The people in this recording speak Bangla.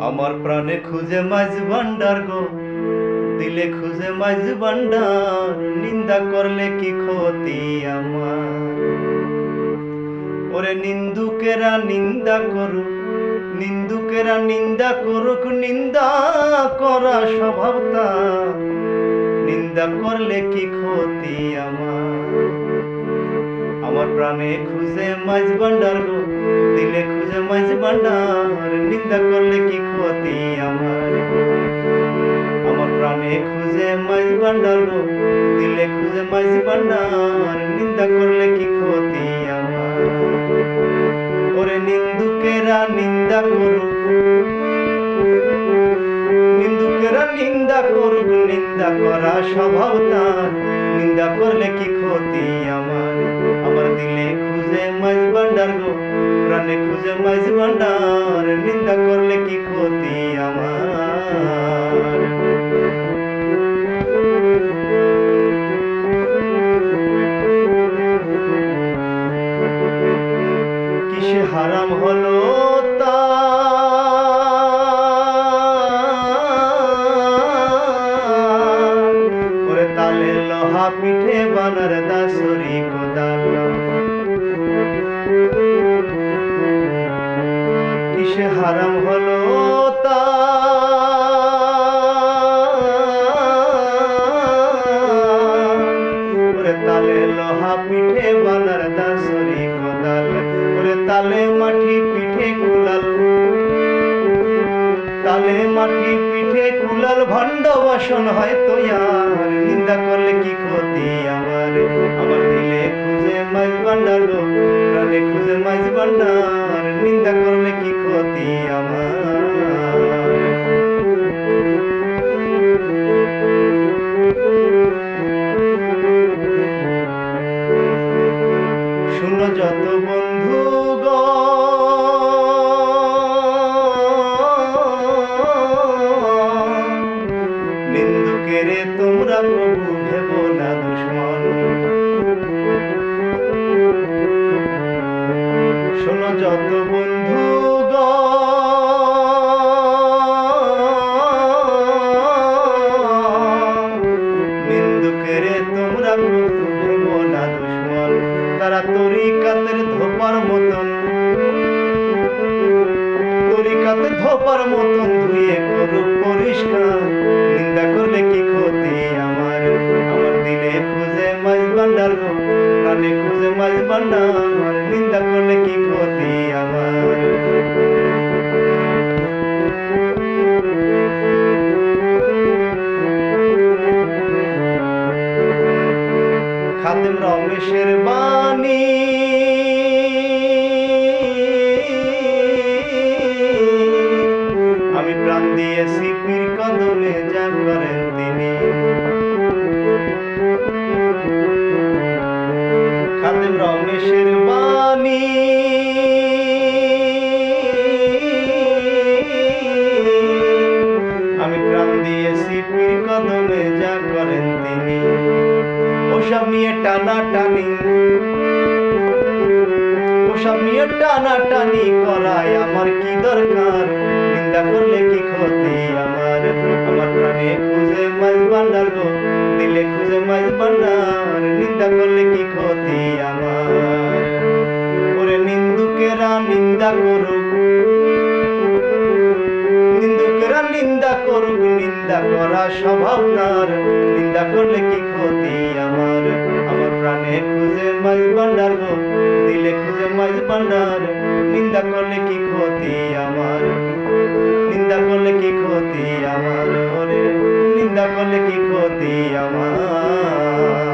আমার প্রাণে খুঁজে মাঝ ভান্ডার গো, দিলে খুঁজে মাঝ ভান্ডার, নিন্দা করলে কি ক্ষতি আমার। ওরে নিন্দুকেরা নিন্দা করুক, নিন্দুকেরা নিন্দা করুক, নিন্দা করা স্বভাব তার, নিন্দা করলে কি ক্ষতি আমার। আমার প্রাণে খুঁজে মাঝ ভান্ডার গো, দিলে খুঁজে মাঝ ভান্ডার, নিন্দা করলে কি ক্ষতি আমার। আমার প্রাণে খুঁজে মাঝ ভান্ডার গো, দিলে খুঁজে মাঝ ভান্ডার, নিন্দা করলে কি ক্ষতি আমার। ওরে নিন্দুকেরা নিন্দা করুক, নিন্দুকেরা নিন্দা করুক, নিন্দা করা স্বভাব তার, নিন্দা করলে কি ক্ষতি আমার। আমার দিলে খুঁজে মাঝ ভান্ডার গো, প্রাণে খুঁজে মাঝ ভান্ডার, নিন্দা করলে কি ক্ষতি আমার। কিসে হারাম হলো তা ওরে তালে লোহা পিঠে বানার দাসরি কোদাল। কিসে হারাম হলো তা ওরে তালে লোহা পিঠে বানার দাসরি কোদাল। ওরে তালে মাটি পিঠে কুলাল, তালে মাটি পিঠে কুলাল, ভণ্ড বাসন হয়তো আর, নিন্দা করলে কি ক্ষতি আমার। আমার দিলে খুঁজে মাঝ ভান্ডার গো, প্রাণে খুঁজে মাঝ ভান্ডার, নিন্দা করলে কি ক্ষতি আমার। শুনো যত বন্ধু গো, নিন্দুকেরে তোমরা প্রভু ভেব না দুশ্মন। শোনো যত বন্ধু গো, নিন্দুকেরে তোমরা প্রভু ভেব না দুশ্মন। তারা তরিকাতের ধোপার মতন, তরিকাতের ধোপার মতন ধুয়ে করুক পরিষ্কার, নিন্দা করলে কি ক্ষতি আমার। আমার দিলে খুঁজে মাঝ ভান্ডার গো, প্রাণে খুঁজে মাঝ ভান্ডার, নিন্দা করলে কি ক্ষতি আমার। খাদেম রমেশের বাণী আমি প্রাণ দিয়েছি পীর কদমে, যা করেন তিনি। খাদেম রমেশের বাণী আমি প্রাণ দিয়েছি পীর কদমে, যা করেন তিনি। ওসব নিয়ে টানা টানি, ওসব নিয়ে টানা টানি করায় আমার কি দরকার, নিন্দা করলে কি ক্ষতি আমার। আমার প্রাণে খুঁজে মাঝ ভান্ডার গো, দিলে খুঁজে মাঝ ভান্ডার, নিন্দা করলে কি ক্ষতি আমার। ওরে নিন্দুকেরা নিন্দা করুক, নিন্দুকেরা নিন্দা করুক, নিন্দা করা স্বভাব তার, নিন্দা করলে কি ক্ষতি আমার। আমার প্রাণে খুঁজে মাঝ ভান্ডার গো, দিলে খুঁজে মাঝ ভান্ডার, নিন্দা করলে কি ক্ষতি আমার। নিন্দা করলে কি ক্ষতি আমার, ওরে নিন্দা করলে কি ক্ষতি আমার।